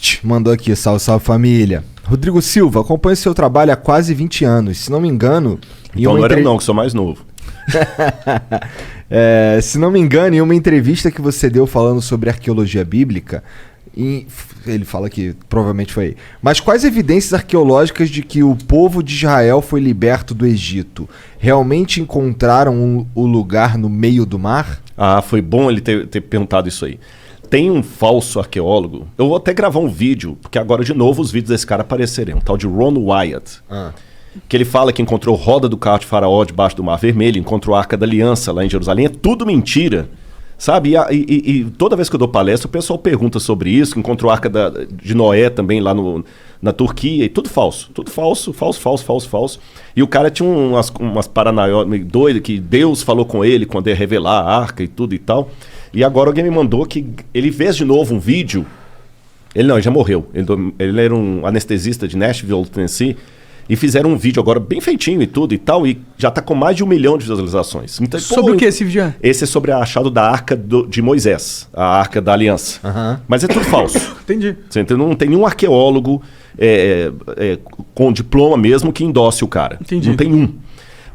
Ernst mandou aqui, salve, salve família. Rodrigo Silva, acompanho seu trabalho há quase 20 anos. Se não me engano... Então não era não, que sou mais novo. Se não me engano, em uma entrevista que você deu falando sobre arqueologia bíblica, ele fala que provavelmente foi aí. Mas quais evidências arqueológicas de que o povo de Israel foi liberto do Egito? Realmente encontraram o lugar no meio do mar? Ah, foi bom ele ter perguntado isso aí. Tem um falso arqueólogo, eu vou até gravar um vídeo, porque agora de novo os vídeos desse cara aparecerem, um tal de Ron Wyatt. Que ele fala que encontrou roda do carro de Faraó debaixo do Mar Vermelho, encontrou a Arca da Aliança lá em Jerusalém. É tudo mentira, sabe? E toda vez que eu dou palestra, o pessoal pergunta sobre isso, que encontrou a Arca de Noé também lá na Turquia, e tudo falso. Tudo falso, falso. E o cara tinha umas paranoias meio doidas, que Deus falou com ele quando ia revelar a Arca e tudo e tal. E agora alguém me mandou que ele fez de novo um vídeo. Ele já morreu. Ele era um anestesista de Nashville, Tennessee. E fizeram um vídeo agora bem feitinho e tudo e tal, e já tá com mais de 1 milhão de visualizações. Então, sobre o que esse vídeo é? Esse é sobre a achado da Arca de Moisés, a Arca da Aliança. Mas é tudo falso. Entendi. Você entendeu? Não tem nenhum arqueólogo com diploma mesmo que endosse o cara. Entendi. Não tem um.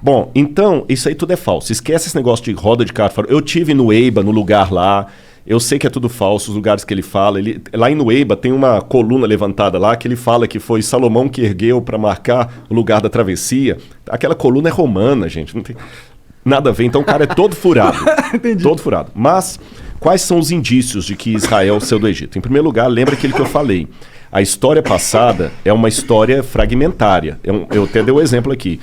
Bom, então, isso aí tudo é falso. Esquece esse negócio de roda de carro. Eu tive no Eiba, no lugar lá. Eu sei que é tudo falso, os lugares que ele fala. Lá em Nueiba tem uma coluna levantada lá que ele fala que foi Salomão que ergueu para marcar o lugar da travessia. Aquela coluna é romana, gente. Não tem nada a ver. Então o cara é todo furado. Entendi. Todo furado. Mas quais são os indícios de que Israel saiu do Egito? Em primeiro lugar, lembra aquilo que eu falei. A história passada é uma história fragmentária. Eu até dei o exemplo aqui.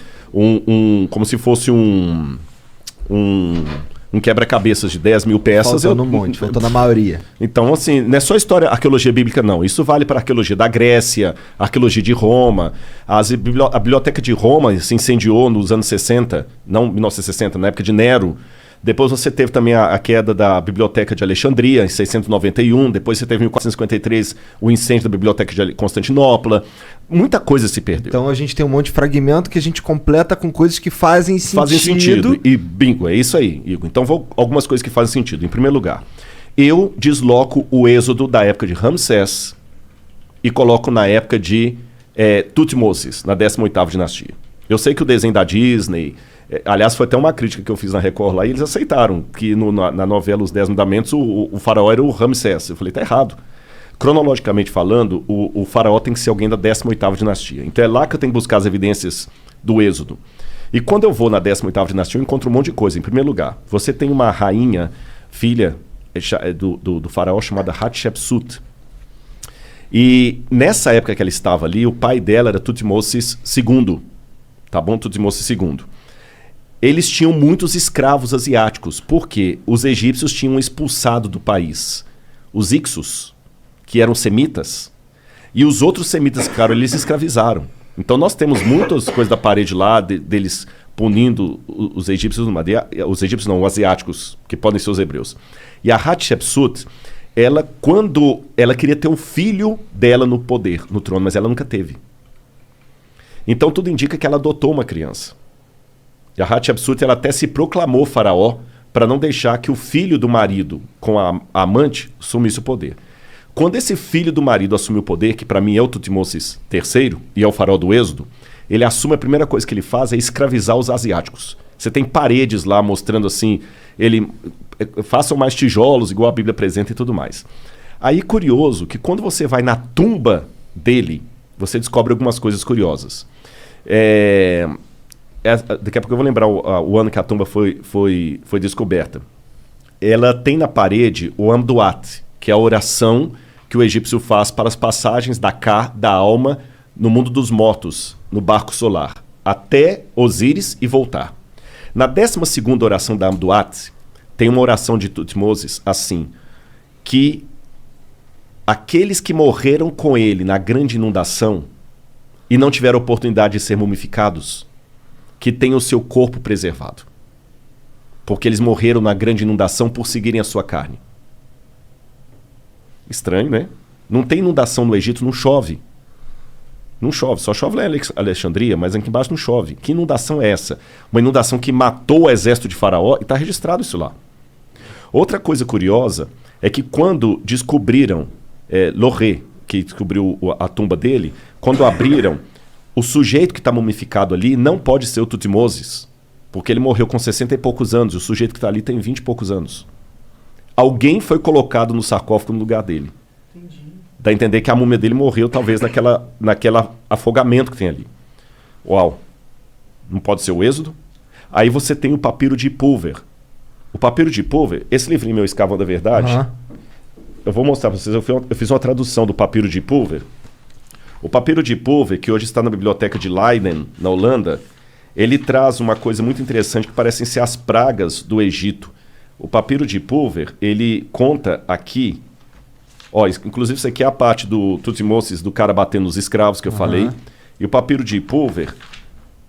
Como se fosse um quebra-cabeças de 10 mil peças. Faltando um monte, faltando a maioria. Então, assim, não é só história, arqueologia bíblica, não. Isso vale para a arqueologia da Grécia, arqueologia de Roma. A biblioteca de Roma se incendiou nos anos 60, não 1960, na época de Nero. Depois você teve também a queda da Biblioteca de Alexandria, em 691. Depois você teve em 1453 o incêndio da Biblioteca de Constantinopla. Muita coisa se perdeu. Então a gente tem um monte de fragmento que a gente completa com coisas que fazem sentido. Fazem sentido. E bingo, é isso aí, Igor. Então algumas coisas que fazem sentido. Em primeiro lugar, eu desloco o êxodo da época de Ramsés e coloco na época de Tutmosis, na 18ª dinastia. Eu sei que o desenho da Disney... aliás, foi até uma crítica que eu fiz na Record lá e eles aceitaram que na novela Os 10 Mandamentos o faraó era o Ramsés. Eu falei, tá errado. Cronologicamente falando, o faraó tem que ser alguém da 18ª dinastia. Então é lá que eu tenho que buscar as evidências do êxodo. E quando eu vou na 18ª dinastia, eu encontro um monte de coisa. Em primeiro lugar, você tem uma rainha, filha do faraó, chamada Hatshepsut. E nessa época que ela estava ali, o pai dela era Tutmosis II. Tá bom? Tutmosis II. Eles tinham muitos escravos asiáticos, porque os egípcios tinham expulsado do país os Ixos, que eram semitas, e os outros semitas que ficaram, eles escravizaram. Então nós temos muitas coisas da parede lá, deles punindo os egípcios, os egípcios não, os asiáticos, que podem ser os hebreus. E a Hatshepsut, quando ela queria ter um filho dela no poder, no trono, mas ela nunca teve. Então tudo indica que ela adotou uma criança. E a Hatshepsut, ela até se proclamou faraó para não deixar que o filho do marido com a amante assumisse o poder. Quando esse filho do marido assumiu o poder, que para mim é o Tutmosis III e é o faraó do Êxodo, ele assume, a primeira coisa que ele faz é escravizar os asiáticos. Você tem paredes lá mostrando assim, façam mais tijolos, igual a Bíblia apresenta e tudo mais. Aí, curioso, que quando você vai na tumba dele, você descobre algumas coisas curiosas. Daqui a pouco eu vou lembrar o ano que a tumba foi descoberta. Ela tem na parede o Amduat, que é a oração que o egípcio faz para as passagens da alma no mundo dos mortos, no barco solar, até Osíris e voltar. Na 12ª oração da Amduat, tem uma oração de Tutmosis assim, que aqueles que morreram com ele na grande inundação e não tiveram oportunidade de ser mumificados, que tenham o seu corpo preservado. Porque eles morreram na grande inundação por seguirem a sua carne. Estranho, né? Não tem inundação no Egito, não chove. Não chove, só chove lá em Alexandria, mas aqui embaixo não chove. Que inundação é essa? Uma inundação que matou o exército de Faraó e está registrado isso lá. Outra coisa curiosa é que quando descobriram Loré, que descobriu a tumba dele, quando abriram, o sujeito que está mumificado ali não pode ser o Tutmoses, porque ele morreu com 60 e poucos anos, e o sujeito que está ali tem 20 e poucos anos. Alguém foi colocado no sarcófago no lugar dele. Entendi. Dá a entender que a múmia dele morreu, talvez, naquela afogamento que tem ali. Uau! Não pode ser o Êxodo? Aí você tem o papiro de Pulver. O papiro de Pulver, esse livrinho meu, Escavando a Verdade, eu vou mostrar para vocês, eu fiz uma tradução do papiro de Pulver. O papiro de Pulver, que hoje está na biblioteca de Leiden, na Holanda, ele traz uma coisa muito interessante que parecem ser as pragas do Egito. O papiro de Pulver, ele conta aqui, inclusive isso aqui é a parte do Tutmoses, do cara batendo nos escravos que eu falei. E o papiro de Pulver,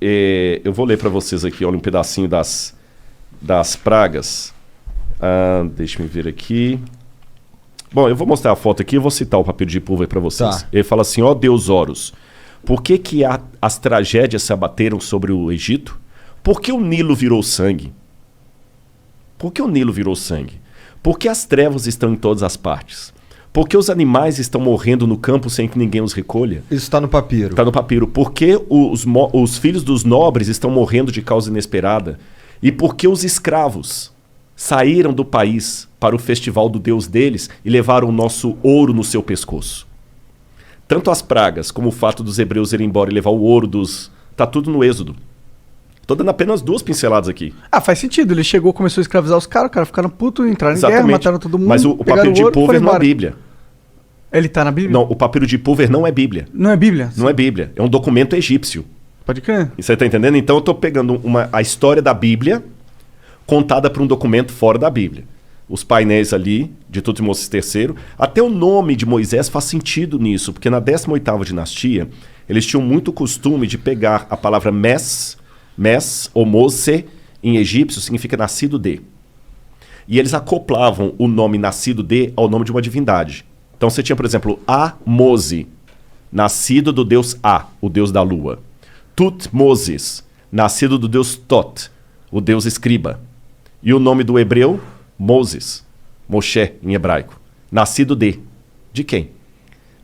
eu vou ler para vocês aqui, olha um pedacinho das pragas. Deixa eu ver aqui. Bom, eu vou mostrar a foto aqui e vou citar o papiro de Pulver para vocês. Tá. Ele fala assim, Deus Horus, por que as tragédias se abateram sobre o Egito? Por que o Nilo virou sangue? Por que o Nilo virou sangue? Por que as trevas estão em todas as partes? Por que os animais estão morrendo no campo sem que ninguém os recolha? Isso está no papiro. Está no papiro. Por que os filhos dos nobres estão morrendo de causa inesperada? E por que os escravos saíram do país para o festival do Deus deles e levaram o nosso ouro no seu pescoço? Tanto as pragas como o fato dos hebreus irem embora e levar o ouro dos... Está tudo no Êxodo. Estou dando apenas 2 pinceladas aqui. Faz sentido. Ele chegou, começou a escravizar os caras ficaram putos, entraram em guerra, mataram todo mundo. Mas o papiro de Pulver não é Bíblia. Ele está na Bíblia? Não, o papiro de Pulver não é Bíblia. Não é Bíblia? Não é Bíblia. É um documento egípcio. Pode crer. Você está entendendo? Então eu estou pegando a história da Bíblia contada por um documento fora da Bíblia. Os painéis ali de Tutmoses III. Até o nome de Moisés faz sentido nisso, porque na 18ª dinastia, eles tinham muito costume de pegar a palavra Mes ou Mose, em egípcio, significa nascido de. E eles acoplavam o nome nascido de ao nome de uma divindade. Então você tinha, por exemplo, Mose, nascido do deus A, o deus da lua. Tutmoses, nascido do deus Tot, o deus escriba. E o nome do hebreu, Moses, Moshe em hebraico. Nascido de. De quem?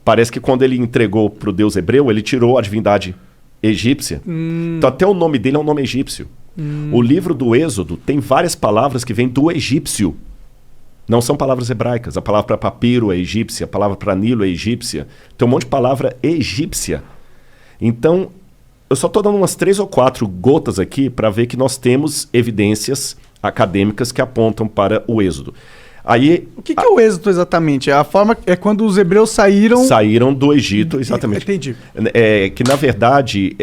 Parece que quando ele entregou para o deus hebreu, ele tirou a divindade egípcia. Então até o nome dele é um nome egípcio. O livro do Êxodo tem várias palavras que vêm do egípcio. Não são palavras hebraicas. A palavra para papiro é egípcia, a palavra para Nilo é egípcia. Tem um monte de palavra egípcia. Então, eu só estou dando umas 3 ou 4 gotas aqui para ver que nós temos evidências acadêmicas que apontam para o Êxodo. Aí, o que é o Êxodo exatamente? A forma é quando os hebreus saíram do Egito, exatamente. Entendi. Que na verdade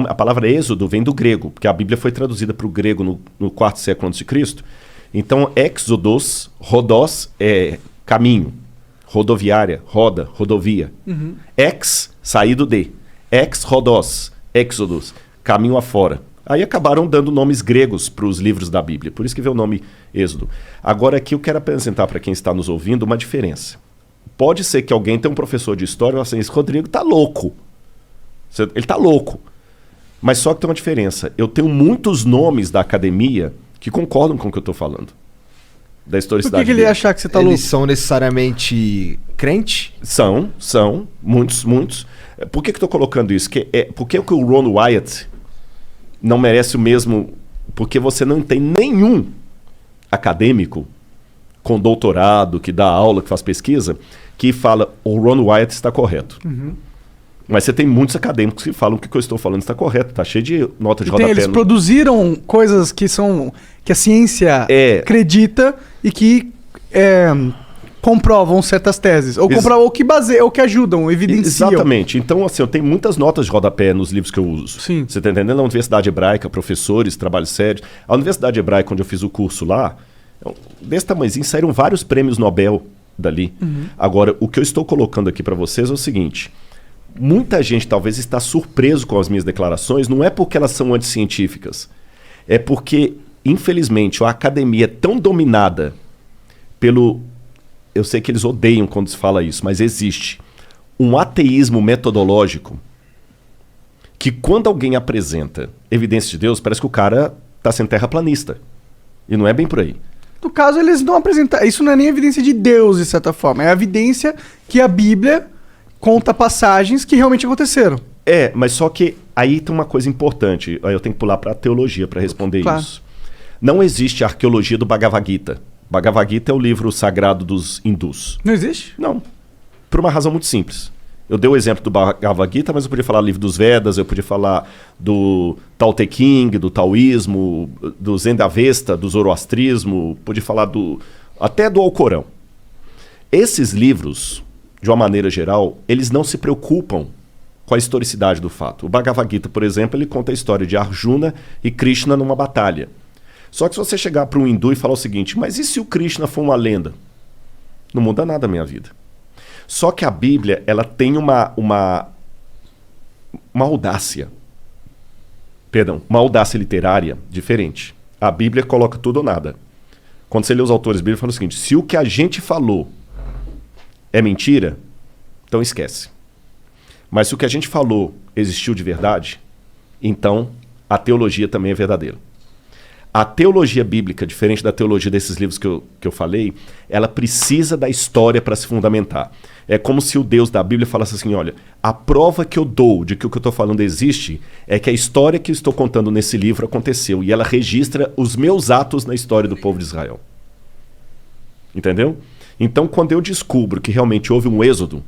a palavra Êxodo vem do grego, porque a Bíblia foi traduzida para o grego no 4º século a.C. Então, Exodos, Rodós é caminho, rodoviária, roda, rodovia. Ex, saído de. Ex-Rodós, Exodus, caminho afora. Aí acabaram dando nomes gregos para os livros da Bíblia. Por isso que veio o nome Êxodo. Agora aqui eu quero apresentar para quem está nos ouvindo uma diferença. Pode ser que alguém tenha um professor de história e fale assim, esse Rodrigo está louco. Ele está louco. Mas só que tem uma diferença. Eu tenho muitos nomes da academia que concordam com o que eu estou falando. Da historicidade. Por que ele ia achar que você está louco? Eles são necessariamente crente? São. Muitos. Por que eu estou colocando isso? Por que o Ron Wyatt não merece o mesmo... Porque você não tem nenhum acadêmico com doutorado, que dá aula, que faz pesquisa, que fala o Ron Wyatt está correto. Mas você tem muitos acadêmicos que falam que o que eu estou falando está correto. Está cheio de nota de rodapé. Eles produziram coisas que a ciência acredita e que comprovam certas teses. Ou comprovam, ou que ajudam, evidenciam. Exatamente. Então, assim, eu tenho muitas notas de rodapé nos livros que eu uso. Sim. Você está entendendo? Na Universidade Hebraica, professores, trabalhos sérios. A Universidade Hebraica, onde eu fiz o curso lá, desse tamanhozinho, saíram vários prêmios Nobel dali. Agora, o que eu estou colocando aqui para vocês é o seguinte. Muita gente talvez está surpreso com as minhas declarações, não é porque elas são anticientíficas. É porque, infelizmente, a academia é tão dominada pelo... Eu sei que eles odeiam quando se fala isso, mas existe um ateísmo metodológico que quando alguém apresenta evidência de Deus, parece que o cara está sendo terraplanista. E não é bem por aí. No caso, eles não apresentam... Isso não é nem evidência de Deus, de certa forma. É a evidência que a Bíblia conta passagens que realmente aconteceram. Mas só que aí tem uma coisa importante. Aí eu tenho que pular para a teologia para responder isso. Não existe a arqueologia do Bhagavad Gita. Bhagavad Gita é o livro sagrado dos hindus. Não existe? Não. Por uma razão muito simples. Eu dei o exemplo do Bhagavad Gita, mas eu podia falar do livro dos Vedas, eu podia falar do Tao Te Ching, do taoísmo, do Zen da Avesta, do zoroastrismo, podia falar até do Alcorão. Esses livros, de uma maneira geral, eles não se preocupam com a historicidade do fato. O Bhagavad Gita, por exemplo, ele conta a história de Arjuna e Krishna numa batalha. Só que se você chegar para um hindu e falar o seguinte, mas e se o Krishna for uma lenda? Não muda nada a minha vida. Só que a Bíblia, ela tem uma audácia. Perdão, uma audácia literária diferente. A Bíblia coloca tudo ou nada. Quando você lê os autores bíblicos, fala o seguinte, se o que a gente falou é mentira, então esquece. Mas se o que a gente falou existiu de verdade, então a teologia também é verdadeira. A teologia bíblica, diferente da teologia desses livros que eu falei, ela precisa da história para se fundamentar. É como se o Deus da Bíblia falasse assim, olha, a prova que eu dou de que o que eu estou falando existe é que a história que eu estou contando nesse livro aconteceu e ela registra os meus atos na história do povo de Israel. Entendeu? Então, quando eu descubro que realmente houve um êxodo,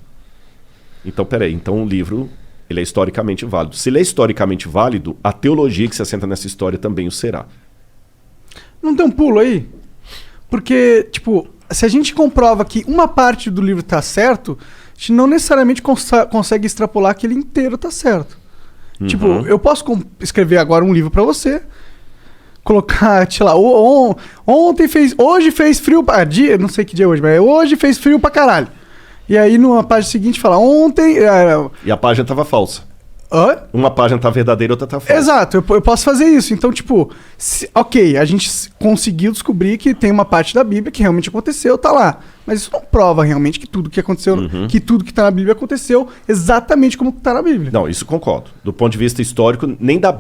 então, peraí, então o livro ele é historicamente válido. Se ele é historicamente válido, a teologia que se assenta nessa história também o será. Não tem um pulo aí? Porque, tipo, se a gente comprova que uma parte do livro tá certo, a gente não necessariamente consegue extrapolar que ele inteiro tá certo. Uhum. Tipo, eu posso escrever agora um livro pra você, colocar, sei lá, hoje fez frio não sei que dia é hoje, mas hoje fez frio pra caralho. E aí numa página seguinte fala, ontem... E a página tava falsa. Hã? Uma página tá verdadeira, outra tá falsa. Exato, eu posso fazer isso. Então, tipo, ok, a gente conseguiu descobrir que tem uma parte da Bíblia que realmente aconteceu, tá lá. Mas isso não prova realmente que tudo que aconteceu, que tudo que tá na Bíblia aconteceu exatamente como tá na Bíblia. Não, isso concordo. Do ponto de vista histórico, nem da Bíblia